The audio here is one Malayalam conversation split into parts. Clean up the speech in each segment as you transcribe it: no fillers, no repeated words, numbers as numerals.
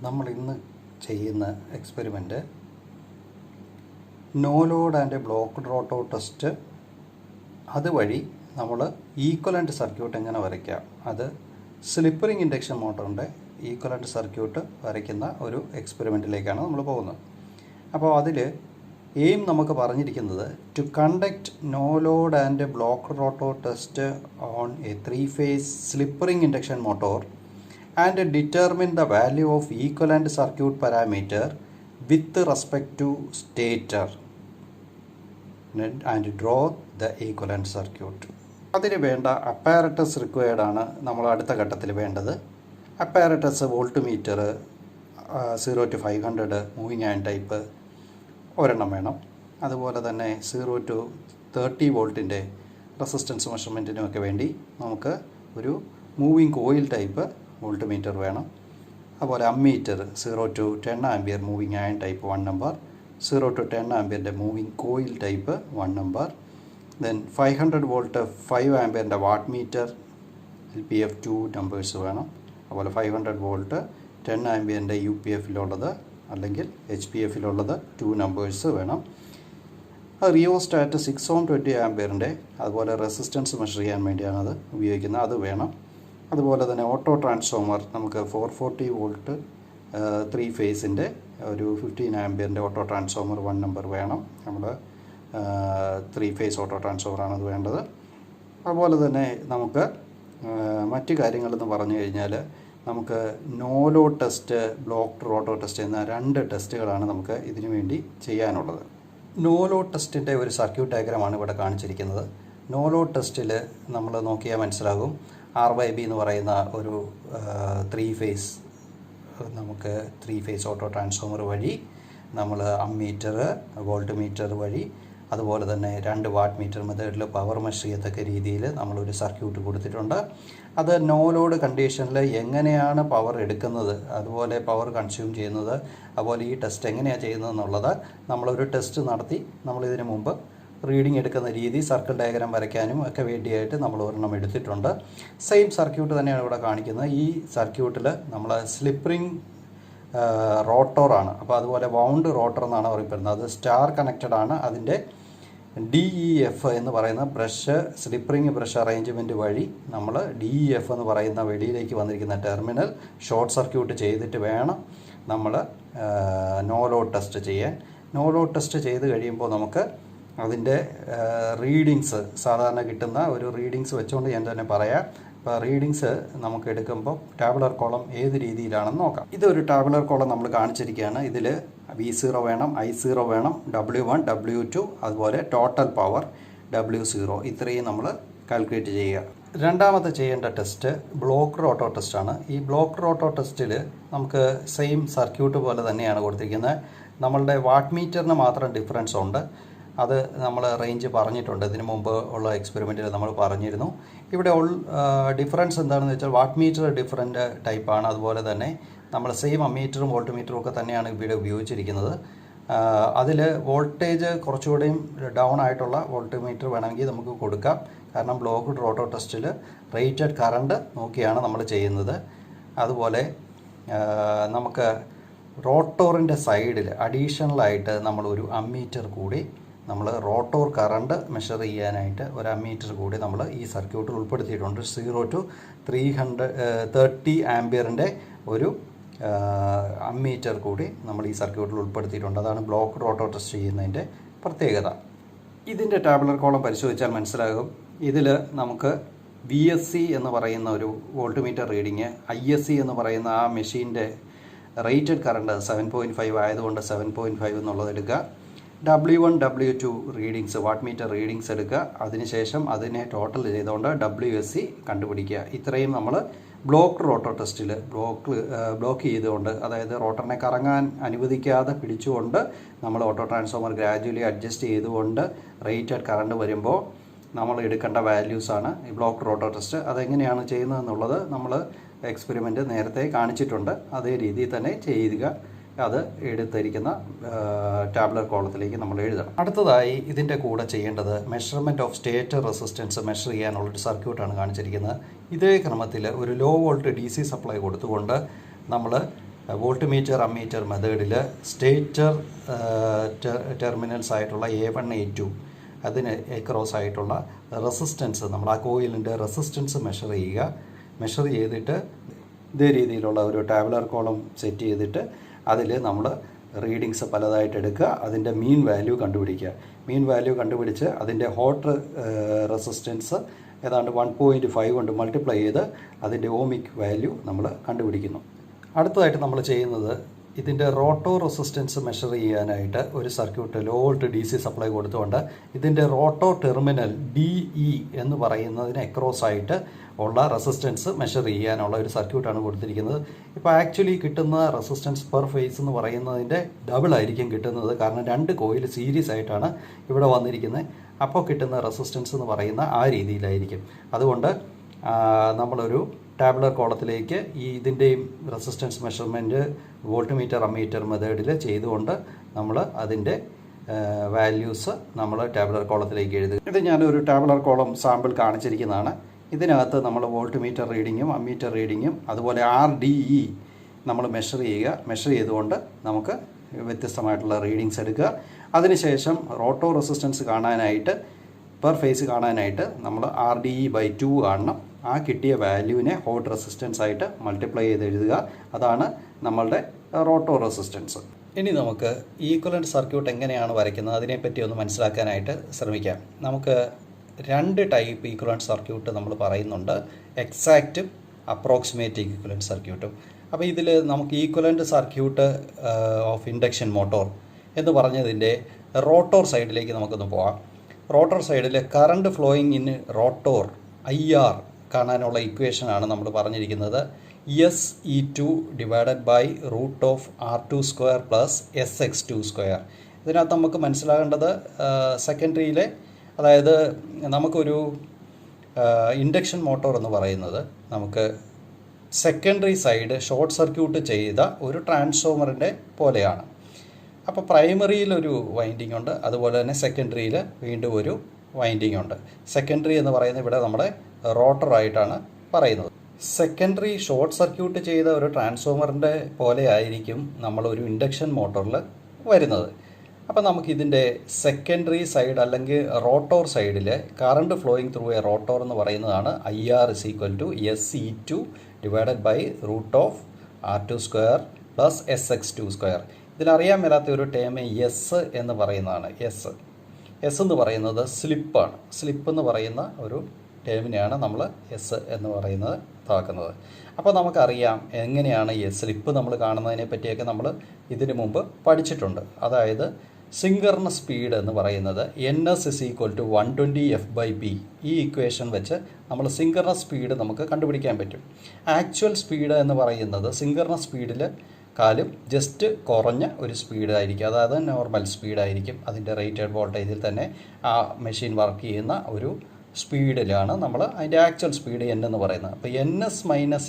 നമ്മൾ ഇന്ന് ചെയ്യുന്ന experiment no load and blocked rotor test. അതുവഴി നമ്മൾ ഈക്വലൻ്റ് സർക്യൂട്ട് എങ്ങനെ വരയ്ക്കാം, അത് സ്ലിപ്പ് റിംഗ് ഇൻഡക്ഷൻ മോട്ടറിൻ്റെ ഈക്വലൻ്റ് സർക്യൂട്ട് വരയ്ക്കുന്ന ഒരു എക്സ്പെരിമെൻറ്റിലേക്കാണ് നമ്മൾ പോകുന്നത്. അപ്പോൾ അതിൽ എയിം നമുക്ക് പറഞ്ഞിരിക്കുന്നത് to conduct no load and blocked rotor test on a 3-phase slip ring induction motor and determine the value of equivalent circuit parameter with respect to stator and draw the equivalent circuit. അതിന് വേണ്ട അപ്പാരറ്റസ് റിക്വയർഡ് ആണ് നമ്മൾ അടുത്ത ഘട്ടത്തിൽ വേണ്ടത്. Apparatus volt meter 0 to 500 moving and type ഒരെണ്ണം വേണം. അതുപോലെ തന്നെ 0 to 30 വോൾട്ടിൻ്റെ റെസിസ്റ്റൻസ് മെഷർമെൻറ്റിനുമൊക്കെ വേണ്ടി നമുക്ക് ഒരു moving coil type voltmeter വേണം. അതുപോലെ ammeter 0 to 10 ampere moving iron type 1 number, 0 to 10 ആംപിയറിൻ്റെ moving coil type 1 number. Then 500 volt 5 ആംപിയറിൻ്റെ വാട്ട് മീറ്റർ LPF 2 നമ്പേഴ്സ് വേണം. അതുപോലെ 500 വോൾട്ട് 10 ആംപിയറിൻ്റെ UPFിലുള്ളത് അല്ലെങ്കിൽ HPFിലുള്ളത് 2 നമ്പേഴ്സ് വേണം. റിയോസ്റ്റാറ്റ് 6 ohm 20 ആംപിയറിൻ്റെ അതുപോലെ റെസിസ്റ്റൻസ് മെഷർ ചെയ്യാൻ വേണ്ടിയാണ് അത് ഉപയോഗിക്കുന്നത്, അത് വേണം. അതുപോലെ തന്നെ ഓട്ടോ ട്രാൻസ്ഫോമർ നമുക്ക് 440 വോൾട്ട് 3 ഫേസിൻ്റെ ഒരു 15 ആംപിയറിൻ്റെ ഓട്ടോ ട്രാൻസ്ഫോമർ 1 നമ്പർ വേണം. നമ്മൾ 3 ഫേസ് ഓട്ടോ ട്രാൻസ്ഫോമറാണ് അത് വേണ്ടത്. അതുപോലെ തന്നെ നമുക്ക് മറ്റ് കാര്യങ്ങളെന്ന് പറഞ്ഞു കഴിഞ്ഞാൽ നമുക്ക് no load test, blocked rotor test എന്ന 2 ടെസ്റ്റുകളാണ് നമുക്ക് ഇതിനു വേണ്ടി ചെയ്യാനുള്ളത്. നോ ലോഡ് ടെസ്റ്റിൻ്റെ ഒരു സർക്യൂട്ട് ഡയഗ്രമാണ് ഇവിടെ കാണിച്ചിരിക്കുന്നത്. നോ ലോഡ് ടെസ്റ്റിൽ നമ്മൾ നോക്കിയാൽ മനസ്സിലാകും, R/B എന്ന് പറയുന്ന ഒരു 3 ഫേസ് നമുക്ക് 3 ഫേസ് ഓട്ടോ ട്രാൻസ്ഫോമർ വഴി നമ്മൾ അമ്മീറ്റർ, വോൾട്ട് മീറ്റർ വഴി അതുപോലെ തന്നെ 2 വാട്ട് മീറ്റർ മെത്തേഡിൽ പവർ മെഷർ ചെയ്യത്തക്ക രീതിയിൽ നമ്മളൊരു സർക്യൂട്ട് കൊടുത്തിട്ടുണ്ട്. അത് നോ ലോഡ് കണ്ടീഷനിൽ എങ്ങനെയാണ് പവർ എടുക്കുന്നത്, അതുപോലെ പവർ കൺസ്യൂം ചെയ്യുന്നത്, അതുപോലെ ഈ ടെസ്റ്റ് എങ്ങനെയാണ് ചെയ്യുന്നതെന്നുള്ളത് നമ്മളൊരു ടെസ്റ്റ് നടത്തി നമ്മളിതിനു മുമ്പ് റീഡിംഗ് എടുക്കുന്ന രീതി സർക്കിൾ ഡയഗ്രാം വരയ്ക്കാനും ഒക്കെ വേണ്ടിയായിട്ട് നമ്മൾ ഒരെണ്ണം എടുത്തിട്ടുണ്ട്. സെയിം സർക്യൂട്ട് തന്നെയാണ് ഇവിടെ കാണിക്കുന്നത്. ഈ സർക്യൂട്ടിൽ നമ്മൾ സ്ലിപ്പ് റിംഗ് റോട്ടോറാണ്, അപ്പോൾ അതുപോലെ വൗണ്ട് റോട്ടർ എന്നാണ് പറയപ്പെടുന്നത്. അത് സ്റ്റാർ കണക്റ്റഡ് ആണ്. അതിൻ്റെ DEF എന്ന് പറയുന്ന brush slip ring brush arrangement വഴി നമ്മൾ DEF എന്ന് പറയുന്ന വെളിയിലേക്ക് വന്നിരിക്കുന്ന ടെർമിനൽ ഷോർട്ട് സർക്യൂട്ട് ചെയ്തിട്ട് വേണം നമ്മൾ നോ ലോഡ് ടെസ്റ്റ് ചെയ്യാൻ. നോ ലോഡ് ടെസ്റ്റ് ചെയ്ത് കഴിയുമ്പോൾ നമുക്ക് അതിൻ്റെ റീഡിങ്സ് സാധാരണ കിട്ടുന്ന ഒരു റീഡിങ്സ് വെച്ചുകൊണ്ട് ഞാൻ തന്നെ പറയാം. ഇപ്പോൾ റീഡിങ്സ് നമുക്ക് എടുക്കുമ്പോൾ ടാബുലർ കോളം ഏത് രീതിയിലാണെന്ന് നോക്കാം. ഇതൊരു ടാബുലർ കോളം നമ്മൾ കാണിച്ചിരിക്കുകയാണ്. ഇതിൽ V0 വേണം, I0 വേണം, W1, W2 അതുപോലെ ടോട്ടൽ പവർ W0 ഇത്രയും നമ്മൾ കാൽക്കുലേറ്റ് ചെയ്യുക. രണ്ടാമത്തെ ചെയ്യേണ്ട ടെസ്റ്റ് ബ്ലോക്ക്ഡ് റോട്ടോ ടെസ്റ്റാണ്. ഈ ബ്ലോക്ക്ഡ് റോട്ടോ ടെസ്റ്റിൽ നമുക്ക് സെയിം സർക്യൂട്ട് പോലെ തന്നെയാണ് കൊടുത്തിരിക്കുന്നത്. നമ്മളുടെ വാട്ട് മീറ്ററിന് മാത്രം ഡിഫറൻസ് ഉണ്ട്. അത് നമ്മൾ റേഞ്ച് പറഞ്ഞിട്ടുണ്ട്, ഇതിനു മുമ്പ് ഉള്ള എക്സ്പെരിമെൻറ്റിൽ നമ്മൾ പറഞ്ഞിരുന്നു. ഇവിടെ ഡിഫറൻസ് എന്താണെന്ന് വെച്ചാൽ വാട്ട് മീറ്റർ ഡിഫറൻറ്റ് ടൈപ്പാണ്. അതുപോലെ തന്നെ നമ്മൾ സെയിം അമ്മീറ്ററും വോൾട്ട് മീറ്ററും ഒക്കെ തന്നെയാണ് ഇവിടെ ഉപയോഗിച്ചിരിക്കുന്നത്. അതിൽ വോൾട്ടേജ് കുറച്ചുകൂടെയും ഡൗൺ ആയിട്ടുള്ള വോൾട്ട് മീറ്റർ വേണമെങ്കിൽ നമുക്ക് കൊടുക്കാം. കാരണം ബ്ലോക്ക്ഡ് റോട്ടോ ടെസ്റ്റിൽ റേറ്റഡ് കറണ്ട് നോക്കിയാണ് നമ്മൾ ചെയ്യുന്നത്. അതുപോലെ നമുക്ക് റോട്ടോറിൻ്റെ സൈഡിൽ അഡീഷണലായിട്ട് നമ്മളൊരു അമ്മീറ്റർ കൂടി നമ്മൾ റോട്ടോർ കറണ്ട് മെഷർ ചെയ്യാനായിട്ട് ഒരു അമ്മീറ്റർ കൂടി നമ്മൾ ഈ സർക്യൂട്ടിൽ ഉൾപ്പെടുത്തിയിട്ടുണ്ട്. 0 to 330 ആംപിയറിൻ്റെ ഒരു അമ്മീറ്റർ കൂടി നമ്മൾ ഈ സർക്യൂട്ടിൽ ഉൾപ്പെടുത്തിയിട്ടുണ്ട്. അതാണ് ബ്ലോക്ക്ഡ് റോട്ടോ ടെസ്റ്റ് ചെയ്യുന്നതിൻ്റെ പ്രത്യേകത. ഇതിൻ്റെ ടാബുലർ കോളം പരിശോധിച്ചാൽ മനസ്സിലാകും. ഇതിൽ നമുക്ക് VSC എന്ന് പറയുന്ന ഒരു വോൾട്ട് മീറ്റർ റീഡിങ്, ISC എന്ന് പറയുന്ന ആ മെഷീൻ്റെ റേറ്റഡ് കറണ്ട് 7.5 ആയതുകൊണ്ട് 7.5 എന്നുള്ളത് എടുക്കുക. W1, W2 readings watt meter readings എടുക്കുക. അതിനുശേഷം അതിനെ ടോട്ടൽ ചെയ്തുകൊണ്ട് WSC കണ്ടുപിടിക്കുക. ഇത്രയും നമ്മൾ ബ്ലോക്ക്ഡ് റോട്ടോ ടെസ്റ്റിൽ ബ്ലോക്ക് ചെയ്തുകൊണ്ട്, അതായത് റോട്ടറിനെ കറങ്ങാൻ അനുവദിക്കാതെ പിടിച്ചുകൊണ്ട് നമ്മൾ ഓട്ടോ ട്രാൻസ്ഫോമർ ഗ്രാജുവലി അഡ്ജസ്റ്റ് ചെയ്തുകൊണ്ട് റേറ്റഡ് കറണ്ട് വരുമ്പോൾ നമ്മൾ എടുക്കേണ്ട വാല്യൂസാണ് ഈ ബ്ലോക്ക്ഡ് റോട്ടോ ടെസ്റ്റ്. അതെങ്ങനെയാണ് ചെയ്യുന്നതെന്നുള്ളത് നമ്മൾ എക്സ്പെരിമെൻറ്റ് നേരത്തെ കാണിച്ചിട്ടുണ്ട്. അതേ രീതിയിൽ തന്നെ ചെയ്യുക. അത് എടുത്തിരിക്കുന്ന ടാബുലർ കോളത്തിലേക്ക് നമ്മൾ എഴുതണം. അടുത്തതായി ഇതിൻ്റെ കൂടെ ചെയ്യേണ്ടത് measurement of stator resistance measure ചെയ്യാനുള്ളൊരു സർക്യൂട്ടാണ് കാണിച്ചിരിക്കുന്നത്. ഇതേ ക്രമത്തിൽ ഒരു ലോ വോൾട്ട് DC സപ്ലൈ കൊടുത്തുകൊണ്ട് നമ്മൾ വോൾട്ട് മീറ്റർ അമ്മീറ്റർ മെത്തേഡിൽ സ്റ്റേറ്റർ ടെർമിനൽസ് ആയിട്ടുള്ള A1 A2 അതിന് എക്രോസ് ആയിട്ടുള്ള റെസിസ്റ്റൻസ് നമ്മൾ ആ കോയിലിൻ്റെ റെസിസ്റ്റൻസ് മെഷർ ചെയ്തിട്ട് ഇതേ രീതിയിലുള്ള ഒരു ടാബുലർ കോളം സെറ്റ് ചെയ്തിട്ട് അതിൽ നമ്മൾ റീഡിങ്സ് പലതായിട്ട് എടുക്കുക, അതിൻ്റെ മീൻ വാല്യൂ കണ്ടുപിടിക്കുക. മീൻ വാല്യൂ കണ്ടുപിടിച്ച് അതിൻ്റെ ഹോട്ട് റെസിസ്റ്റൻസ് ഏതാണ്ട് 1.5 കൊണ്ട് മൾട്ടിപ്ലൈ ചെയ്ത് അതിൻ്റെ ഓമിക് വാല്യൂ നമ്മൾ കണ്ടുപിടിക്കുന്നു. അടുത്തതായിട്ട് നമ്മൾ ചെയ്യുന്നത് ഇതിൻ്റെ റോട്ടോ റെസിസ്റ്റൻസ് മെഷർ ചെയ്യാനായിട്ട് ഒരു circuit low volt DC supply കൊടുത്തുകൊണ്ട് ഇതിൻ്റെ റോട്ടോ ടെർമിനൽ DE എന്ന് പറയുന്നതിന് എക്രോസ് ആയിട്ട് ഉള്ള റെസിസ്റ്റൻസ് മെഷർ ചെയ്യാനുള്ള ഒരു സർക്യൂട്ടാണ് കൊടുത്തിരിക്കുന്നത്. ഇപ്പോൾ ആക്ച്വലി കിട്ടുന്ന റെസിസ്റ്റൻസ് പെർ ഫേസ് എന്ന് പറയുന്നതിൻ്റെ ഡബിൾ ആയിരിക്കും കിട്ടുന്നത്, കാരണം 2 കോയിൽ സീരീസ് ആയിട്ടാണ് ഇവിടെ വന്നിരിക്കുന്നത്. അപ്പോൾ കിട്ടുന്ന റെസിസ്റ്റൻസ് എന്ന് പറയുന്ന ആ രീതിയിലായിരിക്കും. അതുകൊണ്ട് നമ്മളൊരു ടാബുലർ കോളത്തിലേക്ക് ഇതിൻ്റെയും resistance measurement volt meter ammeter മെത്തേഡിൽ ചെയ്തുകൊണ്ട് നമ്മൾ അതിൻ്റെ വാല്യൂസ് നമ്മൾ ടാബുലർ കോളത്തിലേക്ക് എഴുതുക. ഇത് ഞാനൊരു ടാബുലർ കോളം സാമ്പിൾ കാണിച്ചിരിക്കുന്നതാണ്. ഇതിനകത്ത് നമ്മൾ വോൾട്ട് മീറ്റർ റീഡിങ്ങും അമ്മീറ്റർ റീഡിങ്ങും അതുപോലെ RDE നമ്മൾ മെഷർ ചെയ്തുകൊണ്ട് നമുക്ക് വ്യത്യസ്തമായിട്ടുള്ള റീഡിങ്സ് എടുക്കുക. അതിനുശേഷം റോട്ടോ റെസിസ്റ്റൻസ് കാണാനായിട്ട് പെർ ഫേസ് കാണാനായിട്ട് നമ്മൾ RDE/2 കാണണം. ആ കിട്ടിയ വാല്യൂവിനെ ഹോട്ട് റെസിസ്റ്റൻസ് ആയിട്ട് മൾട്ടിപ്ലൈ ചെയ്ത് എഴുതുക. അതാണ് നമ്മളുടെ റോട്ടോ റെസിസ്റ്റൻസ്. ഇനി നമുക്ക് ഈക്വലൻറ്റ് സർക്യൂട്ട് എങ്ങനെയാണ് വരയ്ക്കുന്നത് അതിനെപ്പറ്റി ഒന്ന് മനസ്സിലാക്കാനായിട്ട് ശ്രമിക്കാം. നമുക്ക് 2 ടൈപ്പ് ഈക്വലൻറ്റ് സർക്യൂട്ട് നമ്മൾ പറയുന്നുണ്ട്, എക്സാക്റ്റും അപ്രോക്സിമേറ്റ് ഈക്വലൻറ്റ് സർക്യൂട്ടും. അപ്പോൾ ഇതിൽ നമുക്ക് equivalent circuit of induction motor എന്ന് പറഞ്ഞതിൻ്റെ റോട്ടോർ സൈഡിലേക്ക് നമുക്കൊന്ന് പോകാം. റോട്ടോർ സൈഡിൽ current flowing in rotor IR കാണാനുള്ള ഇക്വേഷനാണ് നമ്മൾ പറഞ്ഞിരിക്കുന്നത്. SE2 divided by √R2² plus SX2². ഇതിനകത്ത് നമുക്ക് മനസ്സിലാകേണ്ടത് സെക്കൻഡറിയിലെ, അതായത് നമുക്കൊരു ഇൻഡക്ഷൻ മോട്ടോർ എന്ന് പറയുന്നത് നമുക്ക് സെക്കൻഡറി സൈഡ് ഷോർട്ട് സർക്യൂട്ട് ചെയ്ത ഒരു ട്രാൻസ്ഫോമറിൻ്റെ പോലെയാണ്. അപ്പോൾ പ്രൈമറിയിൽ ഒരു വൈൻഡിങ് ഉണ്ട്, അതുപോലെ തന്നെ സെക്കൻഡറിയിൽ വീണ്ടും ഒരു വൈൻഡിങ് ഉണ്ട്. സെക്കൻഡറി എന്ന് പറയുന്നത് ഇവിടെ നമ്മുടെ റോട്ടറായിട്ടാണ് പറയുന്നത്. സെക്കൻഡറി ഷോർട്ട് സർക്യൂട്ട് ചെയ്ത ഒരു ട്രാൻസ്ഫോമറിൻ്റെ പോലെ ആയിരിക്കും നമ്മളൊരു ഇൻഡക്ഷൻ മോട്ടോറിൽ വരുന്നത്. അപ്പോൾ നമുക്കിതിൻ്റെ സെക്കൻഡറി സൈഡ് അല്ലെങ്കിൽ റോട്ടോർ സൈഡിൽ current flowing through a rotor എന്ന് പറയുന്നതാണ് IR = SE2 divided by √R2² plus SX2². ഇതിലറിയാൻ മേലാത്ത ഒരു ടേം എസ് എന്ന് പറയുന്നതാണ്. എസ് എന്ന് പറയുന്നത് സ്ലിപ്പാണ്. സ്ലിപ്പ് എന്ന് പറയുന്ന ഒരു ടേമിനെയാണ് നമ്മൾ എസ് എന്ന് പറയുന്നത് ഇതാക്കുന്നത്. അപ്പോൾ നമുക്കറിയാം എങ്ങനെയാണ് ഈ സ്ലിപ്പ് നമ്മൾ കാണുന്നതിനെ പറ്റിയൊക്കെ നമ്മൾ ഇതിനു മുമ്പ് പഠിച്ചിട്ടുണ്ട്. അതായത് സിങ്കർണസ് സ്പീഡ് എന്ന് പറയുന്നത് NS = 120 F/P. ഈ ഇക്വേഷൻ വെച്ച് നമ്മൾ സിങ്കർണസ് സ്പീഡ് നമുക്ക് കണ്ടുപിടിക്കാൻ പറ്റും. ആക്ച്വൽ സ്പീഡ് എന്ന് പറയുന്നത് സിങ്കർണസ് സ്പീഡിൽ കാലും ജസ്റ്റ് കുറഞ്ഞ ഒരു സ്പീഡായിരിക്കും, അതായത് നോർമൽ സ്പീഡായിരിക്കും. അതിൻ്റെ റേറ്റഡ് വോൾട്ടേജിൽ തന്നെ ആ മെഷീൻ വർക്ക് ചെയ്യുന്ന ഒരു സ്പീഡിലാണ് നമ്മൾ അതിൻ്റെ ആക്ച്വൽ സ്പീഡ് N എന്ന് പറയുന്നത്. അപ്പോൾ NS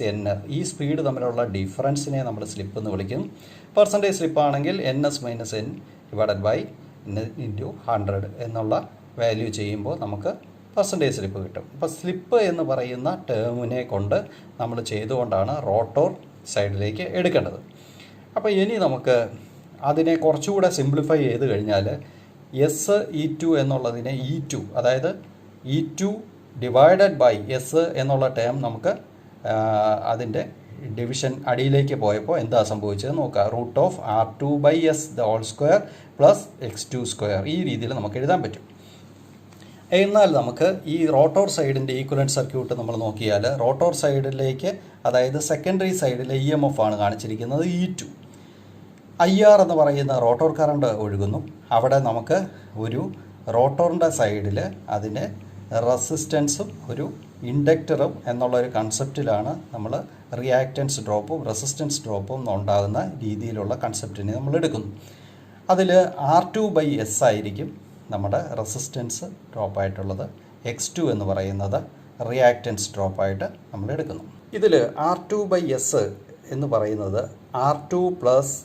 - N ഈ സ്പീഡ് തമ്മിലുള്ള ഡിഫറൻസിനെ നമ്മൾ സ്ലിപ്പ് എന്ന് വിളിക്കും. പെർസെൻറ്റേജ് സ്ലിപ്പാണെങ്കിൽ NS - N divided by N/100 എന്നുള്ള വാല്യൂ ചെയ്യുമ്പോൾ നമുക്ക് പെർസെൻറ്റേജ് സ്ലിപ്പ് കിട്ടും. അപ്പോൾ സ്ലിപ്പ് എന്ന് പറയുന്ന ടേമിനെ കൊണ്ട് നമ്മൾ ചെയ്തുകൊണ്ടാണ് റോട്ടോർ സൈഡിലേക്ക് എടുക്കേണ്ടത്. അപ്പോൾ ഇനി നമുക്ക് അതിനെ കുറച്ചുകൂടെ സിംപ്ലിഫൈ ചെയ്ത് കഴിഞ്ഞാൽ SE2 എന്നുള്ളതിനെ E2, അതായത് E2 ഡിവൈഡഡ് ബൈ S എന്നുള്ള ടേം നമുക്ക് അതിൻ്റെ ഡിവിഷൻ അടിയിലേക്ക് പോയപ്പോൾ എന്താ സംഭവിച്ചത് നോക്കുക. √R2/S² plus X2². ഈ രീതിയിൽ നമുക്ക് എഴുതാൻ പറ്റും. എന്നാൽ നമുക്ക് ഈ റോട്ടോർ സൈഡിൻ്റെ ഈക്വലൻറ്റ് സർക്യൂട്ട് നമ്മൾ നോക്കിയാൽ റോട്ടോർ സൈഡിലേക്ക്, അതായത് സെക്കൻഡറി സൈഡിലെ EMF ആണ് കാണിച്ചിരിക്കുന്നത് E2. IR എന്ന് പറയുന്ന റോട്ടോർ കറണ്ട് ഒഴുകുന്നു. അവിടെ നമുക്ക് ഒരു റോട്ടോറിൻ്റെ സൈഡിൽ അതിന് റെസിസ്റ്റൻസും ഒരു ഇൻഡക്ടറും എന്നുള്ളൊരു കൺസെപ്റ്റിലാണ് നമ്മൾ റിയാക്റ്റൻസ് ഡ്രോപ്പും റെസിസ്റ്റൻസ് ഡ്രോപ്പും ഉണ്ടാകുന്ന രീതിയിലുള്ള കൺസെപ്റ്റിനെ നമ്മൾ എടുക്കുന്നു. അതിൽ R2/S ആയിരിക്കും നമ്മുടെ റെസിസ്റ്റൻസ് ഡ്രോപ്പായിട്ടുള്ളത്. X2 എന്ന് പറയുന്നത് റിയാക്റ്റൻസ് ഡ്രോപ്പായിട്ട് നമ്മൾ എടുക്കുന്നു. ഇതിൽ R2/S എന്ന് പറയുന്നത് R2 പ്ലസ്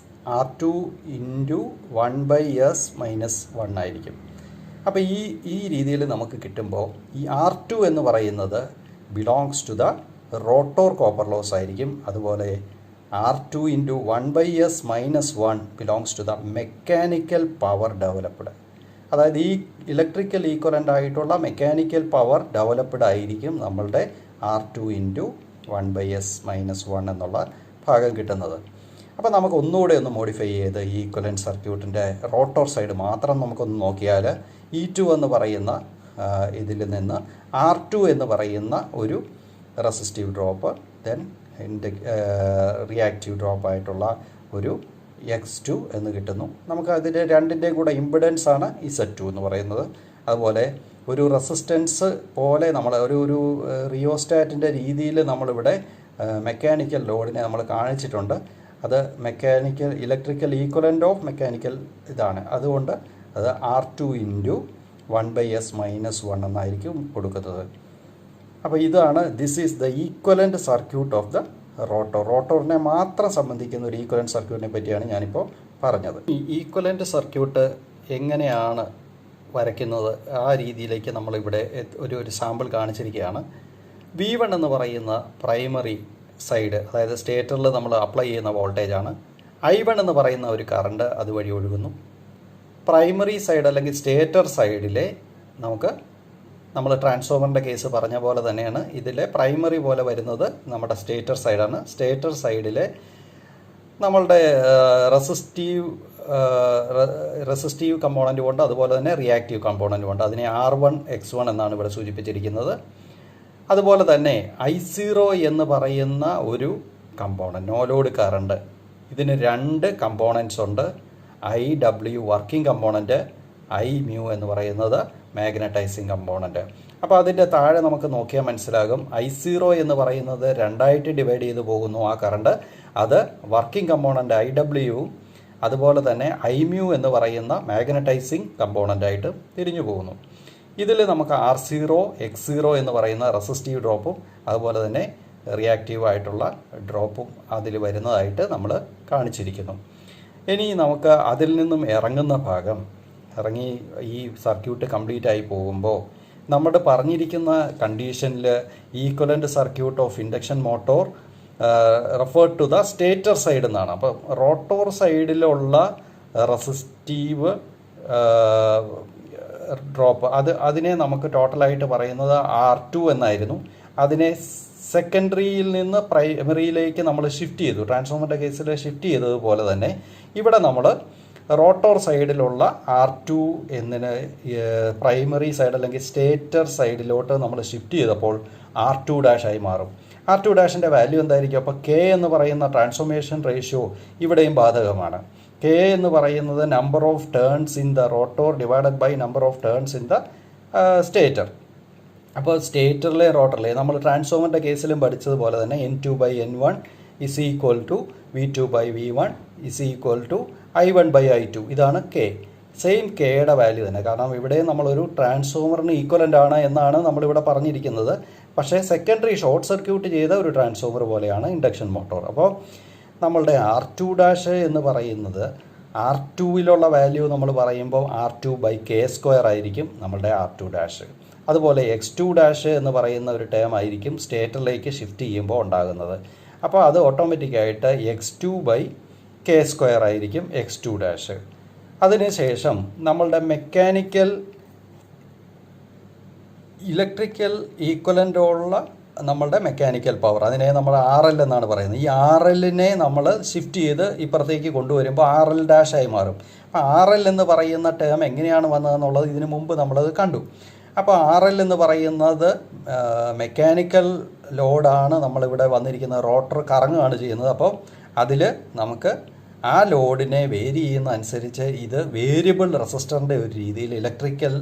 R2 × 1/S - 1 ആയിരിക്കും. അപ്പോൾ ഈ രീതിയിൽ നമുക്ക് കിട്ടുമ്പോൾ ഈ R2 എന്ന് പറയുന്നത് belongs to the rotor copper loss ആയിരിക്കും. അതുപോലെ R2 into 1 by S minus 1 belongs to the mechanical power developed. അതായത് ഈ ഇലക്ട്രിക്കൽ ഈക്വലൻ്റ് ആയിട്ടുള്ള മെക്കാനിക്കൽ പവർ ഡെവലപ്ഡ് ആയിരിക്കും നമ്മളുടെ R2 into 1 by S minus 1 എന്നുള്ള ഭാഗം കിട്ടുന്നത്. അപ്പോൾ നമുക്ക് ഒന്നുകൂടെ ഒന്ന് മോഡിഫൈ ചെയ്ത് ഈ ഈക്വലൻ്റ് സർക്യൂട്ടിൻ്റെ റോട്ടോർ സൈഡ് മാത്രം നമുക്കൊന്ന് നോക്കിയാൽ E2 എന്ന് പറയുന്ന ഇതിൽ നിന്ന് R2 എന്ന് പറയുന്ന ഒരു resistive drop, then reactive drop ആയിട്ടുള്ള ഒരു X2 എന്ന് കിട്ടുന്നു. നമുക്ക് അതിൻ്റെ രണ്ടിൻ്റെയും കൂടെ ഇമ്പിഡൻസ് ആണ് Z2 എന്ന് പറയുന്നത്. അതുപോലെ ഒരു റെസിസ്റ്റൻസ് പോലെ നമ്മൾ ഒരു റിയോസ്റ്റാറ്റിൻ്റെ രീതിയിൽ നമ്മളിവിടെ മെക്കാനിക്കൽ ലോഡിനെ നമ്മൾ കാണിച്ചിട്ടുണ്ട്. അത് mechanical electrical equivalent of mechanical ഇതാണ്. അതുകൊണ്ട് അത് R2 into 1 by S minus 1 എന്നായിരിക്കും കൊടുക്കുന്നത്. അപ്പോൾ ഇതാണ് this is the equivalent circuit of the rotor. റോട്ടോറിനെ മാത്രം സംബന്ധിക്കുന്ന ഒരു ഈക്വലൻ്റ് സർക്യൂട്ടിനെ പറ്റിയാണ് ഞാനിപ്പോൾ പറഞ്ഞത്. ഈ ഈക്വലൻ്റ് സർക്യൂട്ട് എങ്ങനെയാണ് വരയ്ക്കുന്നത് ആ രീതിയിലേക്ക് നമ്മളിവിടെ ഒരു സാമ്പിൾ കാണിച്ചിരിക്കുകയാണ്. V1 എന്ന് പറയുന്ന പ്രൈമറി സൈഡ്, അതായത് സ്റ്റേറ്ററിൽ നമ്മൾ അപ്ലൈ ചെയ്യുന്ന വോൾട്ടേജാണ്. I1 എന്ന് പറയുന്ന ഒരു കറണ്ട് അതുവഴി ഒഴുകുന്നു. പ്രൈമറി സൈഡ് അല്ലെങ്കിൽ സ്റ്റേറ്റർ സൈഡിലെ നമ്മൾ ട്രാൻസ്ഫോമറിൻ്റെ കേസ് പറഞ്ഞ പോലെ തന്നെയാണ് ഇതിലെ പ്രൈമറി പോലെ വരുന്നത് നമ്മുടെ സ്റ്റേറ്റർ സൈഡാണ്. സ്റ്റേറ്റർ സൈഡിലെ നമ്മളുടെ റെസിസ്റ്റീവ് കമ്പോണൻറ്റും ഉണ്ട്, അതുപോലെ തന്നെ റിയാക്റ്റീവ് കമ്പോണൻറ്റും ഉണ്ട്. അതിനെ R1 X1 എന്നാണ് ഇവിടെ സൂചിപ്പിച്ചിരിക്കുന്നത്. അതുപോലെ തന്നെ I0 എന്ന് പറയുന്ന ഒരു കമ്പോണൻറ്റ്, നോ ലോഡ് കറണ്ട്, ഇതിന് രണ്ട് കമ്പോണൻറ്റ്സ് ഉണ്ട്. IW working component, I mu എന്ന് പറയുന്നത് മാഗ്നറ്റൈസിങ് കമ്പോണൻറ്റ്. അപ്പോൾ അതിൻ്റെ താഴെ നമുക്ക് നോക്കിയാൽ മനസ്സിലാകും I0 എന്ന് പറയുന്നത് രണ്ടായിട്ട് ഡിവൈഡ് ചെയ്ത് പോകുന്നു ആ കറണ്ട്. അത് വർക്കിംഗ് കമ്പോണൻറ്റ് IW, അതുപോലെ തന്നെ I mu എന്ന് പറയുന്ന മാഗ്നറ്റൈസിങ് കമ്പോണൻ്റായിട്ട് തിരിഞ്ഞു പോകുന്നു. ഇതിൽ നമുക്ക് R0 X0 എന്ന് പറയുന്ന റെസിസ്റ്റീവ് ഡ്രോപ്പും അതുപോലെ തന്നെ റിയാക്റ്റീവ് ആയിട്ടുള്ള ഡ്രോപ്പും അതിൽ വരുന്നതായിട്ട് നമ്മൾ കാണിച്ചിരിക്കുന്നു. ഇനി നമുക്ക് അതിൽ നിന്നും ഇറങ്ങി ഈ സർക്യൂട്ട് കംപ്ലീറ്റ് ആയി പോകുമ്പോൾ നമ്മുടെ പറഞ്ഞിരിക്കുന്ന കണ്ടീഷനിൽ equivalent circuit of induction motor referred to the stator side എന്നാണ്. അപ്പോൾ റോട്ടോർ സൈഡിലുള്ള റെസിസ്റ്റീവ് ഡ്രോപ്പ് അതിനെ നമുക്ക് ടോട്ടലായിട്ട് പറയുന്നത് R2 എന്നായിരുന്നു. അതിനെ സെക്കൻഡറിയിൽ നിന്ന് പ്രൈമറിയിലേക്ക് നമ്മൾ ഷിഫ്റ്റ് ചെയ്തു. ട്രാൻസ്ഫോമറിൻ്റെ കേസിൽ ഷിഫ്റ്റ് ചെയ്തതുപോലെ തന്നെ ഇവിടെ നമ്മൾ റോട്ടോർ സൈഡിലുള്ള R2 എന്നതിന് പ്രൈമറി സൈഡ് അല്ലെങ്കിൽ സ്റ്റേറ്റർ സൈഡിലോട്ട് നമ്മൾ ഷിഫ്റ്റ് ചെയ്തപ്പോൾ R2' ആയി മാറും. R2' വാല്യൂ എന്തായിരിക്കും? അപ്പോൾ K എന്ന് പറയുന്ന ട്രാൻസ്ഫോർമേഷൻ റേഷ്യോ ഇവിടെയും ബാധകമാണ്. K എന്ന് പറയുന്നത് number of turns in the rotor divided by number of turns in the stator. അപ്പോൾ സ്റ്റേറ്ററിലെ റോട്ടറിലെ നമ്മൾ ട്രാൻസ്ഫോമറിൻ്റെ കേസിലും പഠിച്ചതുപോലെ തന്നെ N2/N1 is equal to V2/V1 is equal to I1/I2. ഇതാണ് K. സെയിം Kയുടെ വാല്യൂ തന്നെ. കാരണം ഇവിടെ നമ്മളൊരു ട്രാൻസ്ഫോമറിന് ഈക്വലൻ്റ് ആണ് എന്നാണ് നമ്മളിവിടെ പറഞ്ഞിരിക്കുന്നത്. പക്ഷേ സെക്കൻഡറി ഷോർട്ട് സർക്യൂട്ട് ചെയ്ത ഒരു ട്രാൻസ്ഫോമർ പോലെയാണ് ഇൻഡക്ഷൻ മോട്ടോർ. അപ്പോൾ നമ്മളുടെ R2' എന്ന് പറയുന്നത് R2വിലുള്ള വാല്യൂ നമ്മൾ പറയുമ്പോൾ R2/K² ആയിരിക്കും നമ്മളുടെ R2'. അതുപോലെ X2' എന്ന് പറയുന്ന ഒരു ടേം ആയിരിക്കും സ്റ്റേറ്ററിലേക്ക് ഷിഫ്റ്റ് ചെയ്യുമ്പോൾ ഉണ്ടാകുന്നത്. അപ്പോൾ അത് ഓട്ടോമാറ്റിക്കായിട്ട് X2/K² ആയിരിക്കും X2'. അതിനുശേഷം നമ്മളുടെ ഇലക്ട്രിക്കൽ ഈക്വലൻ്റുള്ള നമ്മളുടെ മെക്കാനിക്കൽ പവർ, അതിനെ നമ്മൾ RL എന്നാണ് പറയുന്നത്. ഈ RLനെ നമ്മൾ ഷിഫ്റ്റ് ചെയ്ത് ഇപ്പുറത്തേക്ക് കൊണ്ടുവരുമ്പോൾ RL' ആയി മാറും. അപ്പോൾ RL എന്ന് പറയുന്ന ടേം എങ്ങനെയാണ് വന്നതെന്നുള്ളത് ഇതിനു മുമ്പ് നമ്മളത് കണ്ടു. അപ്പോൾ RL എന്ന് പറയുന്നത് മെക്കാനിക്കൽ ലോഡാണ്. നമ്മളിവിടെ വന്നിരിക്കുന്ന റോട്ടർ കറങ്ങുകയാണ് ചെയ്യുന്നത്. അപ്പോൾ അതിൽ നമുക്ക് ആ ലോഡിനെ വേരി ചെയ്യുന്ന അനുസരിച്ച് ഇത് വേരിയബിൾ റെസിസ്റ്ററിൻ്റെ ഒരു രീതിയിൽ ഇലക്ട്രിക്കൽ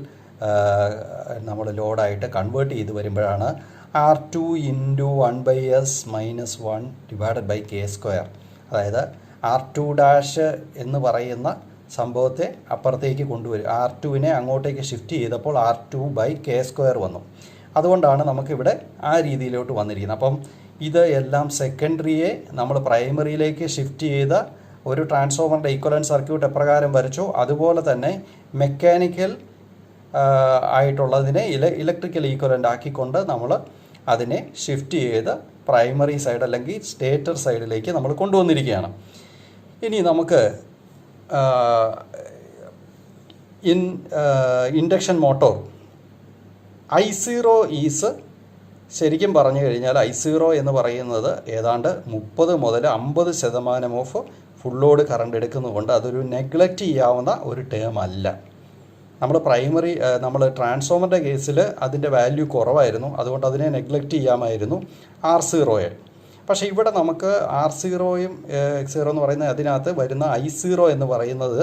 നമ്മൾ ലോഡായിട്ട് കൺവേർട്ട് ചെയ്ത് വരുമ്പോഴാണ് R2 into 1/S minus 1 divided by K². അതായത് R2' എന്ന് പറയുന്ന സംഭവത്തെ അപ്പുറത്തേക്ക് കൊണ്ടുവരും. R2വിനെ അങ്ങോട്ടേക്ക് ഷിഫ്റ്റ് ചെയ്തപ്പോൾ R2/K² വന്നു. അതുകൊണ്ടാണ് നമുക്കിവിടെ ആ രീതിയിലോട്ട് വന്നിരിക്കുന്നത്. അപ്പം ഇത് എല്ലാം സെക്കൻഡറിയെ നമ്മൾ പ്രൈമറിയിലേക്ക് ഷിഫ്റ്റ് ചെയ്ത ഒരു ട്രാൻസ്ഫോമറിൻ്റെ ഈക്വലൻ്റ് സർക്യൂട്ട് എപ്രകാരം വരച്ചോ അതുപോലെ തന്നെ മെക്കാനിക്കൽ ആയിട്ടുള്ളതിനെ ഇലക്ട്രിക്കൽ ഈക്വലൻ്റ് ആക്കിക്കൊണ്ട് നമ്മൾ അതിനെ ഷിഫ്റ്റ് ചെയ്ത് പ്രൈമറി സൈഡ് അല്ലെങ്കിൽ സ്റ്റേറ്റർ സൈഡിലേക്ക് നമ്മൾ കൊണ്ടുവന്നിരിക്കുകയാണ്. ഇനി നമുക്ക് ഇൻഡക്ഷൻ മോട്ടോർ I0 ഈസ് ശരിക്കും പറഞ്ഞു കഴിഞ്ഞാൽ I0 എന്ന് പറയുന്നത് ഏതാണ്ട് 30 മുതൽ 50% ഓഫ് ഫുൾ ലോഡ് കറണ്ട് എടുക്കുന്നതുകൊണ്ട് അതൊരു നെഗ്ലക്റ്റ് ചെയ്യാവുന്ന ഒരു ടേം അല്ല. നമ്മൾ ട്രാൻസ്ഫോമറിൻ്റെ കേസിൽ അതിൻ്റെ വാല്യൂ കുറവായിരുന്നു, അതുകൊണ്ട് അതിനെ നെഗ്ലക്റ്റ് ചെയ്യാമായിരുന്നു R0യെ. പക്ഷേ ഇവിടെ നമുക്ക് R0യും X0 എന്ന് പറയുന്ന അതിനകത്ത് വരുന്ന I0 എന്ന് പറയുന്നത്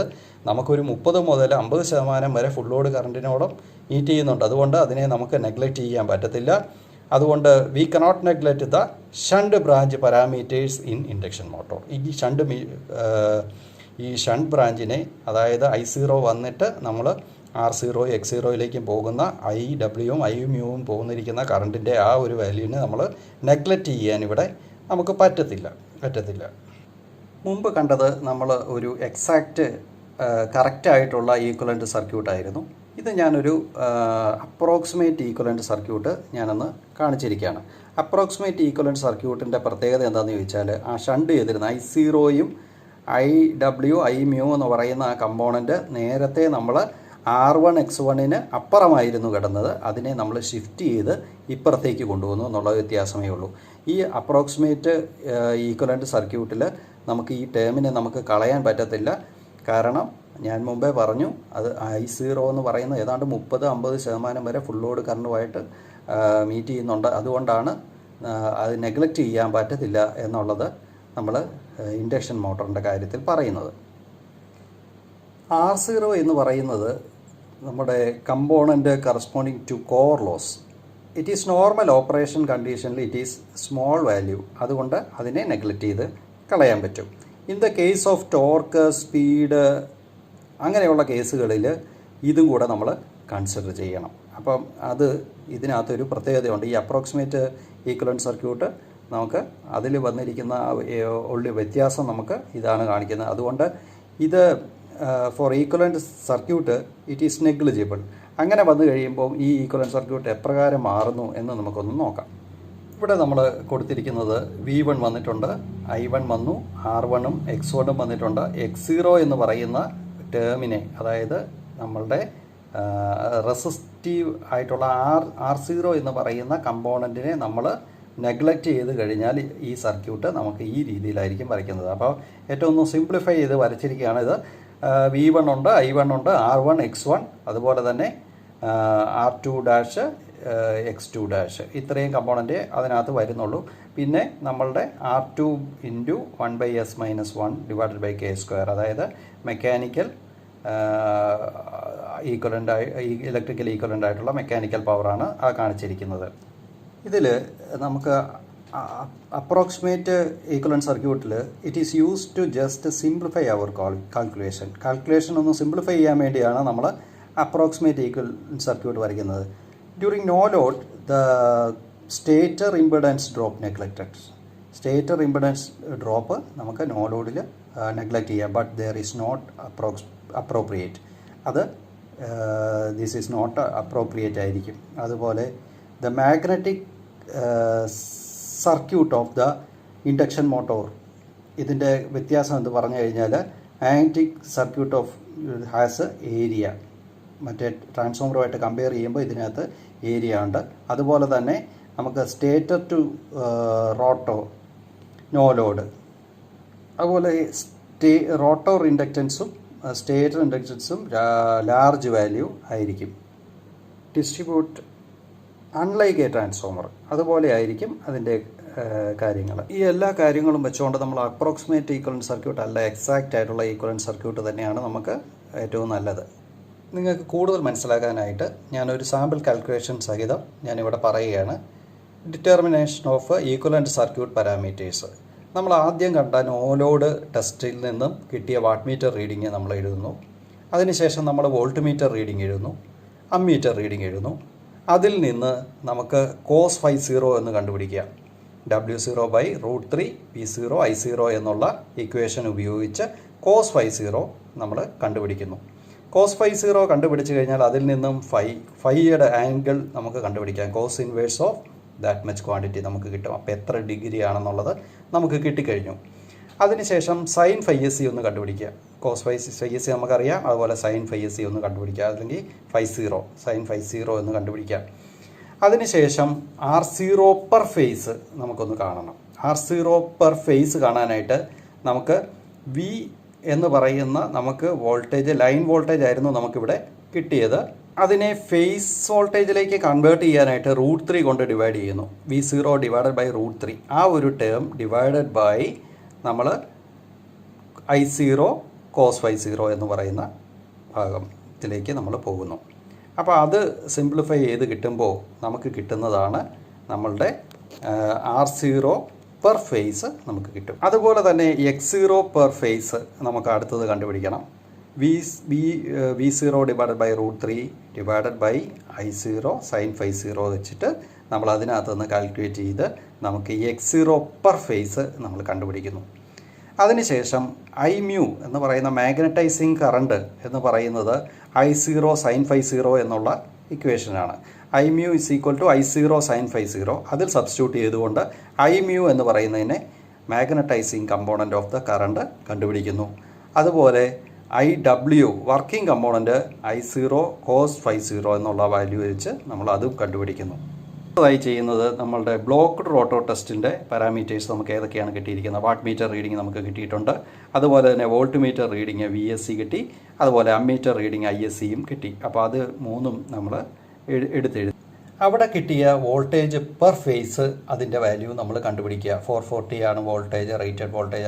നമുക്കൊരു 30 മുതൽ 50% വരെ ഫുൾ ലോഡ് കറണ്ടിനോടും മീറ്റ് ചെയ്യുന്നുണ്ട്. അതുകൊണ്ട് അതിനെ നമുക്ക് നെഗ്ലക്റ്റ് ചെയ്യാൻ പറ്റത്തില്ല. അതുകൊണ്ട് we cannot neglect the shunt branch parameters in induction motor. ഈ ഷണ്ട് ബ്രാഞ്ചിനെ, അതായത് I0 വന്നിട്ട് നമ്മൾ R0 X0യിലേക്കും പോകുന്ന IWയും IMUവും പോകുന്നിരിക്കുന്ന കറണ്ടിൻ്റെ ആ ഒരു വാല്യൂവിനെ നമ്മൾ നെഗ്ലക്റ്റ് ചെയ്യാൻ ഇവിടെ നമുക്ക് പറ്റത്തില്ല. മുമ്പ് കണ്ടത് നമ്മൾ ഒരു എക്സാക്റ്റ് കറക്റ്റായിട്ടുള്ള ഈക്വലൻ്റ് സർക്യൂട്ടായിരുന്നു. ഇത് ഞാനൊരു അപ്രോക്സിമേറ്റ് ഈക്വലൻ്റ് സർക്യൂട്ട് ഞാനൊന്ന് കാണിച്ചിരിക്കുകയാണ്. അപ്രോക്സിമേറ്റ് ഈക്വലൻ്റ് സർക്യൂട്ടിൻ്റെ പ്രത്യേകത എന്താണെന്ന് ചോദിച്ചാൽ, ആ ഷണ്ട് ചെയ്തിരുന്ന I0യും IW IMU എന്ന് പറയുന്ന ആ കമ്പോണൻറ്റ് നേരത്തെ നമ്മൾ R1 X1ന് അപ്പുറമായിരുന്നു കിടന്നത്. അതിനെ നമ്മൾ ഷിഫ്റ്റ് ചെയ്ത് ഇപ്പുറത്തേക്ക് കൊണ്ടുവന്നു എന്നുള്ള വ്യത്യാസമേ ഉള്ളൂ. ഈ അപ്രോക്സിമേറ്റ് ഈക്വലൻ്റ് സർക്യൂട്ടിൽ നമുക്ക് ഈ ടേമിനെ നമുക്ക് കളയാൻ പറ്റത്തില്ല. കാരണം ഞാൻ മുമ്പേ പറഞ്ഞു, അത് I0 എന്ന് പറയുന്നത് ഏതാണ്ട് 30-50% വരെ ഫുൾ ലോഡ് കറണ്ടുമായിട്ട് മീറ്റ് ചെയ്യുന്നുണ്ട്. അതുകൊണ്ടാണ് അത് നെഗ്ലക്റ്റ് ചെയ്യാൻ പറ്റത്തില്ല എന്നുള്ളത് നമ്മൾ ഇൻഡക്ഷൻ മോട്ടറിൻ്റെ കാര്യത്തിൽ പറയുന്നത്. R0 എന്ന് പറയുന്നത് നമ്മുടെ component corresponding to core loss. It is normal operation കണ്ടീഷനിൽ ഇറ്റ് ഈസ് സ്മോൾ വാല്യൂ. അതുകൊണ്ട് അതിനെ നെഗ്ലക്റ്റ് ചെയ്ത് കളയാൻ പറ്റും. In the case of torque, speed, അങ്ങനെയുള്ള കേസുകളിൽ ഇതും കൂടെ നമ്മൾ കൺസിഡർ ചെയ്യണം. അപ്പം അത് ഇതിനകത്തൊരു പ്രത്യേകതയുണ്ട്. ഈ അപ്രോക്സിമേറ്റ് ഈക്വലൻ്റ് സർക്യൂട്ട് നമുക്ക് അതിൽ വന്നിരിക്കുന്ന ഉള്ള വ്യത്യാസം നമുക്ക് ഇതാണ് കാണിക്കുന്നത്. അതുകൊണ്ട് ഇത് for equivalent circuit it is negligible. അങ്ങനെ വന്നു കഴിയുമ്പോൾ ഈ ഈക്വലൻ്റ് സർക്യൂട്ട് എപ്രകാരം മാറുന്നു എന്ന് നമുക്കൊന്ന് നോക്കാം. ഇവിടെ നമ്മൾ കൊടുത്തിരിക്കുന്നത് V1 വന്നിട്ടുണ്ട്, I1 വന്നു, R1ഉം X1ഉം വന്നിട്ടുണ്ട്. X0 എന്ന് പറയുന്ന ടേമിനെ, അതായത് നമ്മളുടെ റെസിസ്റ്റീവ് ആയിട്ടുള്ള R0 എന്ന് പറയുന്ന കമ്പോണൻറ്റിനെ നമ്മൾ നെഗ്ലക്റ്റ് ചെയ്ത് കഴിഞ്ഞാൽ ഈ സർക്യൂട്ട് നമുക്ക് ഈ രീതിയിലായിരിക്കും വരയ്ക്കുന്നത്. അപ്പോൾ ഏറ്റവും ഒന്ന് സിംപ്ലിഫൈ ചെയ്ത് വരച്ചിരിക്കുകയാണ്. ഇത് V1 ഉണ്ട്, I1 ഉണ്ട്, R1 X1, അതുപോലെ തന്നെ R2 ഡാഷ് X2 ഡാഷ്, ഇത്രയും കമ്പോണൻറ്റ് അതിനകത്ത് വരുന്നുള്ളൂ. പിന്നെ നമ്മളുടെ R2 into 1/s-1 divided by K², അതായത് മെക്കാനിക്കൽ ഈക്വലൻ്റ് ഇലക്ട്രിക്കൽ ഈക്വലൻ്റ് ആയിട്ടുള്ള മെക്കാനിക്കൽ പവറാണ് ആ കാണിച്ചിരിക്കുന്നത്. ഇതിൽ നമുക്ക് അപ്രോക്സിമേറ്റ് ഈക്വലൻ്റ് സർക്യൂട്ടിൽ it is use to just simplify our calculation ഒന്ന് സിംപ്ലിഫൈ ചെയ്യാൻ വേണ്ടിയാണ് നമ്മൾ അപ്രോക്സിമേറ്റ് ഈക്വലൻ്റ് സർക്യൂട്ട് വരയ്ക്കുന്നത്. During no load the stator impedance drop neglected. Stator impedance drop നമുക്ക് നോ ലോഡിൽ നെഗ്ലക്റ്റ് ചെയ്യാം. But there is not appropriate. അത് ദിസ് ഈസ് നോട്ട് അപ്രോപ്രിയേറ്റ് ആയിരിക്കും. അതുപോലെ the magnetic circuit of the induction motor, ഇതിൻ്റെ വ്യത്യാസം എന്ന് പറഞ്ഞു കഴിഞ്ഞാൽ magnetic circuit of has area. മറ്റേ ട്രാൻസ്ഫോമറുമായിട്ട് കമ്പയർ ചെയ്യുമ്പോൾ ഇതിനകത്ത് ഏരിയ ഉണ്ട്. അതുപോലെ തന്നെ നമുക്ക് സ്റ്റേറ്റർ ടു റോട്ടോ നോ ലോഡ്, അതുപോലെ റോട്ടോർ ഇൻഡക്റ്റൻസും സ്റ്റേറ്റർ ഇൻഡക്റ്റൻസും ലാർജ് വാല്യൂ ആയിരിക്കും. ഡിസ്ട്രിബ്യൂട്ട് അൺലൈക്ക് എ ട്രാൻസ്ഫോമർ, അതുപോലെ ആയിരിക്കും അതിൻ്റെ കാര്യങ്ങൾ. ഈ എല്ലാ കാര്യങ്ങളും വെച്ചുകൊണ്ട് നമ്മൾ അപ്രോക്സിമേറ്റ് ഈക്വലൻ്റ് സർക്യൂട്ട് അല്ല, എക്സാക്റ്റ് ആയിട്ടുള്ള ഈക്വലൻ്റ് സർക്യൂട്ട് തന്നെയാണ് നമുക്ക് ഏറ്റവും നല്ലത്. നിങ്ങൾക്ക് കൂടുതൽ മനസ്സിലാക്കാനായിട്ട് ഞാനൊരു സാമ്പിൾ കാൽക്കുലേഷൻ സഹിതം ഞാനിവിടെ പറയുകയാണ്. Determination of equivalent circuit parameters. നമ്മൾ ആദ്യം കണ്ട നോ ലോഡ് ടെസ്റ്റിൽ നിന്നും കിട്ടിയ വാട്ട് മീറ്റർ റീഡിങ് നമ്മൾ എഴുതുന്നു. അതിനുശേഷം നമ്മൾ വോൾട്ട് മീറ്റർ റീഡിങ് എഴുതുന്നു, അമ്മീറ്റർ റീഡിങ് എഴുതുന്നു. അതിൽ നിന്ന് നമുക്ക് cos φ0 എന്ന് കണ്ടുപിടിക്കുക. W0/√3 P0 I0 എന്നുള്ള ഇക്വേഷൻ ഉപയോഗിച്ച് cos φ0 നമ്മൾ കണ്ടുപിടിക്കുന്നു. cos φ0 കണ്ടുപിടിച്ച് കഴിഞ്ഞാൽ അതിൽ നിന്നും ഫൈയുടെ ആംഗിൾ നമുക്ക് കണ്ടുപിടിക്കാം. cos inverse of that much quantity നമുക്ക് കിട്ടും. അപ്പോൾ എത്ര ഡിഗ്രി ആണെന്നുള്ളത് നമുക്ക് കിട്ടിക്കഴിഞ്ഞു. അതിനുശേഷം സൈൻ ഫൈ എസ് സി ഒന്ന് കണ്ടുപിടിക്കുക. കോസ് ഫൈ എസ് സി നമുക്കറിയാം, അതുപോലെ സൈൻ ഫൈ എസ് സി ഒന്ന് കണ്ടുപിടിക്കുക, അല്ലെങ്കിൽ സൈൻ 50 എന്ന് കണ്ടുപിടിക്കുക. അതിനുശേഷം R0 പെർ ഫേസ് നമുക്കൊന്ന് കാണണം. R0 പെർ ഫേസ് കാണാനായിട്ട് നമുക്ക് V എന്ന് പറയുന്ന നമുക്ക് വോൾട്ടേജ്, ലൈൻ വോൾട്ടേജ് ആയിരുന്നു നമുക്കിവിടെ കിട്ടിയത്. അതിനെ ഫേസ് വോൾട്ടേജിലേക്ക് കൺവേർട്ട് ചെയ്യാനായിട്ട് √3 കൊണ്ട് ഡിവൈഡ് ചെയ്യുന്നു. V0 ഡിവൈഡഡ് ബൈ √3, ആ ഒരു ടേം ഡിവൈഡഡ് ബൈ നമ്മൾ I0 cos 50 എന്ന് പറയുന്ന ഭാഗത്തിലേക്ക് നമ്മൾ പോകുന്നു. അപ്പോൾ അത് സിംപ്ലിഫൈ ചെയ്ത് കിട്ടുമ്പോൾ നമുക്ക് കിട്ടുന്നതാണ് നമ്മളുടെ R0 പെർ ഫേസ് നമുക്ക് കിട്ടും. അതുപോലെ തന്നെ X0 പെർ ഫേസ് നമുക്ക് അടുത്തത് കണ്ടുപിടിക്കണം. V0 divided by √3 divided by I0 sine 50 വെച്ചിട്ട് നമ്മൾ അതിനകത്ത് നിന്ന് കാൽക്കുലേറ്റ് ചെയ്ത് നമുക്ക് X0 പെർ ഫേസ് നമ്മൾ കണ്ടുപിടിക്കുന്നു. അതിനുശേഷം I μ എന്ന് പറയുന്ന മാഗ്നറ്റൈസിങ് കറണ്ട് എന്ന് പറയുന്നത് I0 സൈൻ 50 എന്നുള്ള ഇക്വേഷനാണ്. I μ = I0 sine 50. അതിൽ സബ്സ്റ്റിറ്റ്യൂട്ട് ചെയ്തുകൊണ്ട് I μ എന്ന് പറയുന്നതിനെ magnetizing component of the current കണ്ടുപിടിക്കുന്നു. അതുപോലെ IW working component I0 cos 50 എന്നുള്ള വാല്യൂ വെച്ച് നമ്മൾ അതും കണ്ടുപിടിക്കുന്നു. ായി ചെയ്യുന്നത് നമ്മളുടെ ബ്ലോക്ക്ഡ് റോട്ടോർ ടെസ്റ്റിൻ്റെ പാരാമീറ്റേഴ്സ് നമുക്ക് ഏതൊക്കെയാണ് കിട്ടിയിരിക്കുന്നത്. വാട്ട് മീറ്റർ റീഡിംഗ് നമുക്ക് കിട്ടിയിട്ടുണ്ട്, അതുപോലെ തന്നെ വോൾട്ട് മീറ്റർ റീഡിംഗ് VSC കിട്ടി, അതുപോലെ അമ്മീറ്റർ റീഡിംഗ് ISCയും കിട്ടി. അപ്പോൾ അത് മൂന്നും നമ്മൾ എടുത്തെഴുതി. അവിടെ കിട്ടിയ വോൾട്ടേജ് പെർ ഫേസ് അതിൻ്റെ വാല്യൂ നമ്മൾ കണ്ടുപിടിക്കുക. 440 ആണ് വോൾട്ടേജ്, റേറ്റഡ് വോൾട്ടേജ്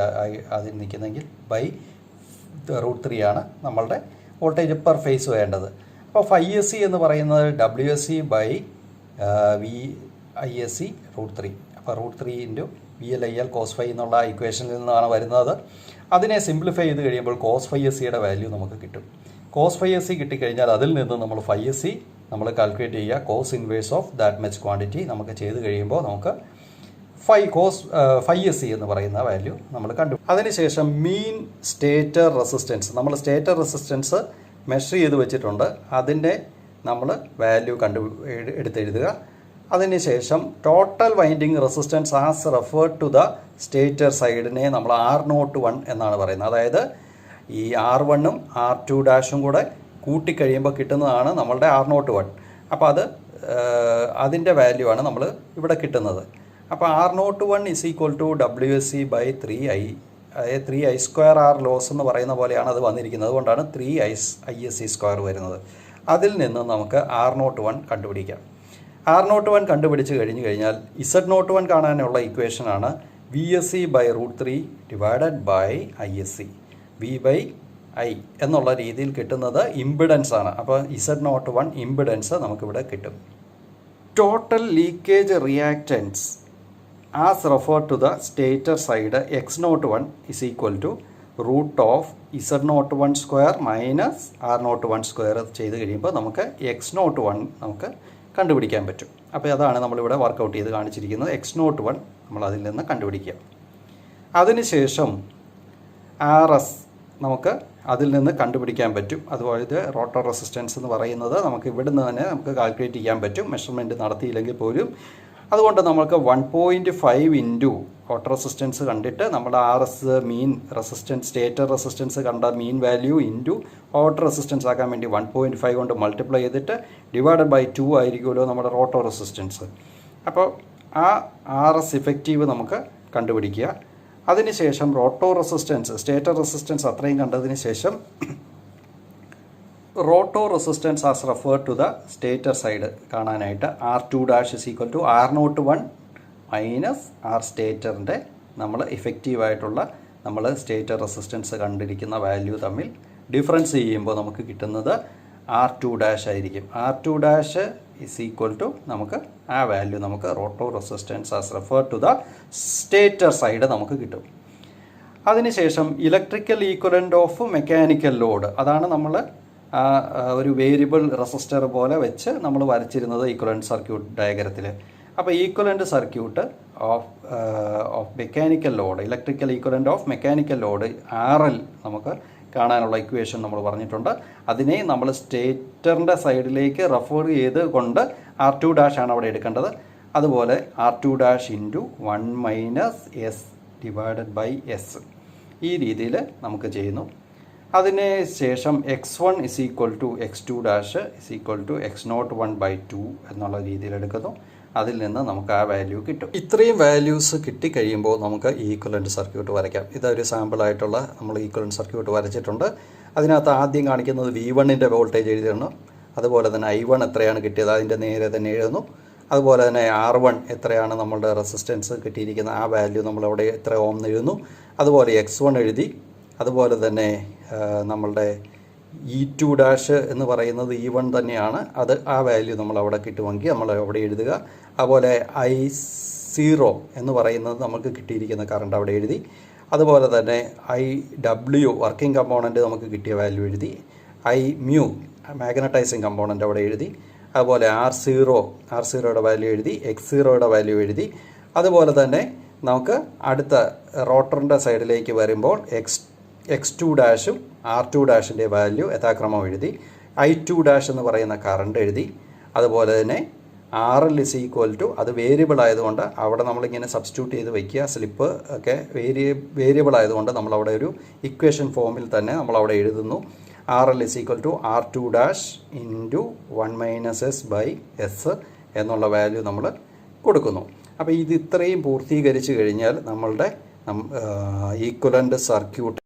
അതിൽ നിൽക്കുന്നെങ്കിൽ ബൈ √3 ആണ് നമ്മളുടെ വോൾട്ടേജ് പെർ ഫേസ് വേണ്ടത്. അപ്പോൾ φSC എന്ന് പറയുന്നത് WSC ബൈ VISC √3. അപ്പോൾ √3 × VLIL cos φ എന്നുള്ള ഇക്വേഷനിൽ നിന്നാണ് വരുന്നത്. അതിനെ സിംപ്ലിഫൈ ചെയ്ത് കഴിയുമ്പോൾ cos φSCയുടെ വാല്യൂ നമുക്ക് കിട്ടും. cos φSC കിട്ടിക്കഴിഞ്ഞാൽ അതിൽ നിന്ന് നമ്മൾ φSC നമ്മൾ കാൽക്കുലേറ്റ് ചെയ്യുക. Cos inverse of that much quantity നമുക്ക് ചെയ്ത് കഴിയുമ്പോൾ നമുക്ക് φSC എന്ന് പറയുന്ന വാല്യൂ നമ്മൾ കണ്ടു. അതിനുശേഷം മീൻ സ്റ്റേറ്റർ റെസിസ്റ്റൻസ്, നമ്മൾ സ്റ്റേറ്റർ റെസിസ്റ്റൻസ് മെഷർ ചെയ്ത് വെച്ചിട്ടുണ്ട്, അതിൻ്റെ നമ്മൾ വാല്യൂ എടുത്തെഴുതുക. അതിനുശേഷം total winding resistance as referred to the stator സൈഡിനെ നമ്മൾ R01 എന്നാണ് പറയുന്നത്. അതായത് ഈ R1ഉം R2' കൂടെ കൂട്ടിക്കഴിയുമ്പോൾ കിട്ടുന്നതാണ് നമ്മളുടെ R01. അപ്പോൾ അതിൻ്റെ വാല്യൂ ആണ് നമ്മൾ ഇവിടെ കിട്ടുന്നത്. അപ്പോൾ R01 = WSC ബൈ 3I, അതായത് 3I²R ലോസ് എന്ന് പറയുന്ന പോലെയാണ് അത് വന്നിരിക്കുന്നത്. അതുകൊണ്ടാണ് 3ISC² വരുന്നത്. അതിൽ നിന്ന് നമുക്ക് R01 കണ്ടുപിടിക്കാം. R01 കണ്ടുപിടിച്ച് കഴിഞ്ഞാൽ Z01 കാണാനുള്ള ഇക്വേഷനാണ് VSC by √3 divided by ISC. V/I എന്നുള്ള രീതിയിൽ കിട്ടുന്നത് ഇമ്പിഡൻസ് ആണ്. അപ്പോൾ Z01 ഇമ്പിഡൻസ് നമുക്കിവിടെ കിട്ടും. Total leakage reactance as referred to the stator side X01 = √Z01² minus R01² ചെയ്ത് കഴിയുമ്പോൾ നമുക്ക് X01 നമുക്ക് കണ്ടുപിടിക്കാൻ പറ്റും. അപ്പോൾ അതാണ് നമ്മളിവിടെ വർക്കൗട്ട് ചെയ്ത് കാണിച്ചിരിക്കുന്നത്. X01 നമ്മൾ അതിൽ നിന്ന് കണ്ടുപിടിക്കുക. അതിനുശേഷം RS നമുക്ക് അതിൽ നിന്ന് കണ്ടുപിടിക്കാൻ പറ്റും. അതുപോലെ റോട്ടർ റെസിസ്റ്റൻസ് എന്ന് പറയുന്നത് നമുക്ക് ഇവിടുന്ന് തന്നെ നമുക്ക് കാൽക്കുലേറ്റ് ചെയ്യാൻ പറ്റും, മെഷർമെൻറ്റ് നടത്തിയില്ലെങ്കിൽ പോലും. അതുകൊണ്ട് നമുക്ക് 1.5 ഇൻറ്റു റോട്ടർ റെസിസ്റ്റൻസ് കണ്ടിട്ട് നമ്മുടെ RS മീൻ റെസിസ്റ്റൻസ്, സ്റ്റേറ്റർ റെസിസ്റ്റൻസ് കണ്ട mean value into rotor resistance ആക്കാൻ വേണ്ടി 1.5 കൊണ്ട് മൾട്ടിപ്ലൈ ചെയ്തിട്ട് ഡിവൈഡഡ് ബൈ 2 ആയിരിക്കുമല്ലോ നമ്മുടെ റോട്ടർ റെസിസ്റ്റൻസ്. അപ്പോൾ ആ RS ഇഫക്റ്റീവ് നമുക്ക് കണ്ടുപിടിക്കുക. അതിനുശേഷം റോട്ടർ റെസിസ്റ്റൻസ്, സ്റ്റേറ്റർ റെസിസ്റ്റൻസ് അത്രയും കണ്ടതിന് ശേഷം rotor resistance as referred to the stator side കാണാനായിട്ട് R2' = R01 മൈനസ് R സ്റ്റേറ്ററിൻ്റെ നമ്മൾ ഇഫക്റ്റീവായിട്ടുള്ള നമ്മൾ സ്റ്റേറ്റർ റെസിസ്റ്റൻസ് കണ്ടിരിക്കുന്ന വാല്യൂ തമ്മിൽ ഡിഫറൻസ് ചെയ്യുമ്പോൾ നമുക്ക് കിട്ടുന്നത് R2' ആയിരിക്കും. R2' നമുക്ക് ആ വാല്യൂ നമുക്ക് rotor resistance as referred to the stator side നമുക്ക് കിട്ടും. അതിനുശേഷം electrical equivalent of mechanical load, അതാണ് നമ്മൾ ഒരു വേരിയബിൾ റെസിസ്റ്റർ പോലെ വെച്ച് നമ്മൾ വരച്ചിരുന്നത് ഈക്വലൻ്റ് സർക്യൂട്ട് ഡയഗ്രത്തിൽ. അപ്പോൾ equivalent circuit of mechanical load, electrical equivalent of mechanical load RL നമുക്ക് കാണാനുള്ള ഇക്വേഷൻ നമ്മൾ പറഞ്ഞിട്ടുണ്ട്. അതിനെ നമ്മൾ സ്റ്റേറ്ററിൻ്റെ സൈഡിലേക്ക് റെഫർ ചെയ്ത് കൊണ്ട് R2' ആണ് അവിടെ എടുക്കേണ്ടത്. അതുപോലെ R2 into 1 minus S divided by S. ഈ രീതിയിൽ നമുക്ക് ചെയ്യുന്നു. അതിന് ശേഷം x1 is equal to x2 is equal to x01/2 എന്നുള്ള രീതിയിൽ എടുക്കുന്നു. അതിൽ നിന്ന് നമുക്ക് ആ വാല്യൂ കിട്ടും. ഇത്രയും വാല്യൂസ് കിട്ടിക്കഴിയുമ്പോൾ നമുക്ക് ഈക്വലൻ്റ് സർക്യൂട്ട് വരയ്ക്കാം. ഇതൊരു സാമ്പിളായിട്ടുള്ള നമ്മൾ ഈക്വലൻ്റ് സർക്യൂട്ട് വരച്ചിട്ടുണ്ട്. അതിനകത്ത് ആദ്യം കാണിക്കുന്നത് V1ൻ്റെ വോൾട്ടേജ് എഴുതുന്നു. അതുപോലെ തന്നെ I1 എത്രയാണ് കിട്ടിയത് അതിൻ്റെ നേരെ തന്നെ എഴുതുന്നു. അതുപോലെ തന്നെ R1 എത്രയാണ് നമ്മളുടെ റെസിസ്റ്റൻസ് കിട്ടിയിരിക്കുന്ന ആ വാല്യൂ നമ്മളവിടെ എത്ര ഓം എഴുതുന്നു. അതുപോലെ x1 എഴുതി. അതുപോലെ തന്നെ നമ്മളുടെ E2 എന്ന് പറയുന്നത് E1 തന്നെയാണ്. അത് ആ വാല്യൂ നമ്മളവിടെ കിട്ടുമെങ്കിൽ നമ്മൾ അവിടെ എഴുതുക. അതുപോലെ I0 എന്ന് പറയുന്നത് നമുക്ക് കിട്ടിയിരിക്കുന്ന കറണ്ട് അവിടെ എഴുതി. അതുപോലെ തന്നെ IW വർക്കിംഗ് കമ്പോണൻറ്റ് നമുക്ക് കിട്ടിയ വാല്യൂ എഴുതി. Imu മാഗ്നറ്റൈസിങ് കമ്പോണൻറ്റ് അവിടെ എഴുതി. അതുപോലെ R0യുടെ വാല്യൂ എഴുതി. X0യുടെ വാല്യൂ എഴുതി. അതുപോലെ തന്നെ നമുക്ക് അടുത്ത റോട്ടറിൻ്റെ സൈഡിലേക്ക് വരുമ്പോൾ x2 R2 വാല്യൂ യഥാക്രമം എഴുതി. I2 എന്ന് പറയുന്ന കറണ്ട് എഴുതി. അതുപോലെ തന്നെ RL ഇസ് ഈക്വൽ ടു, അത് വേരിയബിൾ ആയതുകൊണ്ട് അവിടെ നമ്മളിങ്ങനെ സബ്സ്റ്റിറ്റ്യൂട്ട് ചെയ്ത് വയ്ക്കുക. സ്ലിപ്പ് ഒക്കെ വേരിയബിൾ ആയതുകൊണ്ട് നമ്മളവിടെ ഒരു ഇക്വേഷൻ ഫോമിൽ തന്നെ നമ്മളവിടെ എഴുതുന്നു. RL is equal to R2 into 1 minus S by S എന്നുള്ള വാല്യൂ നമ്മൾ കൊടുക്കുന്നു. അപ്പോൾ ഇത് ഇത്രയും പൂർത്തീകരിച്ച് കഴിഞ്ഞാൽ നമ്മളുടെ equivalent circuit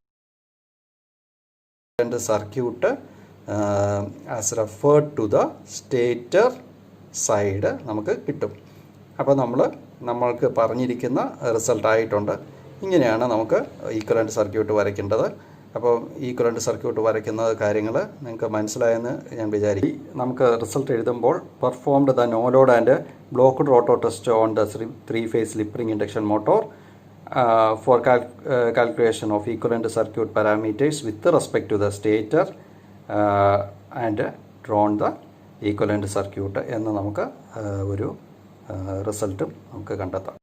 as referred to the stator side നമുക്ക് കിട്ടും. അപ്പോൾ നമ്മൾക്ക് പറഞ്ഞിരിക്കുന്ന റിസൾട്ടായിട്ടുണ്ട്. ഇങ്ങനെയാണ് നമുക്ക് ഈക്വലൻ്റ് സർക്യൂട്ട് വരയ്ക്കേണ്ടത്. അപ്പോൾ ഈക്വലൻ്റ് സർക്യൂട്ട് വരയ്ക്കുന്ന കാര്യങ്ങൾ നിങ്ങൾക്ക് മനസ്സിലായെന്ന് ഞാൻ വിചാരിക്കും. നമുക്ക് റിസൾട്ട് എഴുതുമ്പോൾ performed the no load and blocked rotor test on the 3-phase slip ring induction motor for calculation of equivalent circuit parameters with respect to the stator and drawn the equivalent circuit എന്ന് നമുക്ക് ഒരു റിസൾട്ടും നമുക്ക് കണ്ടെത്താം.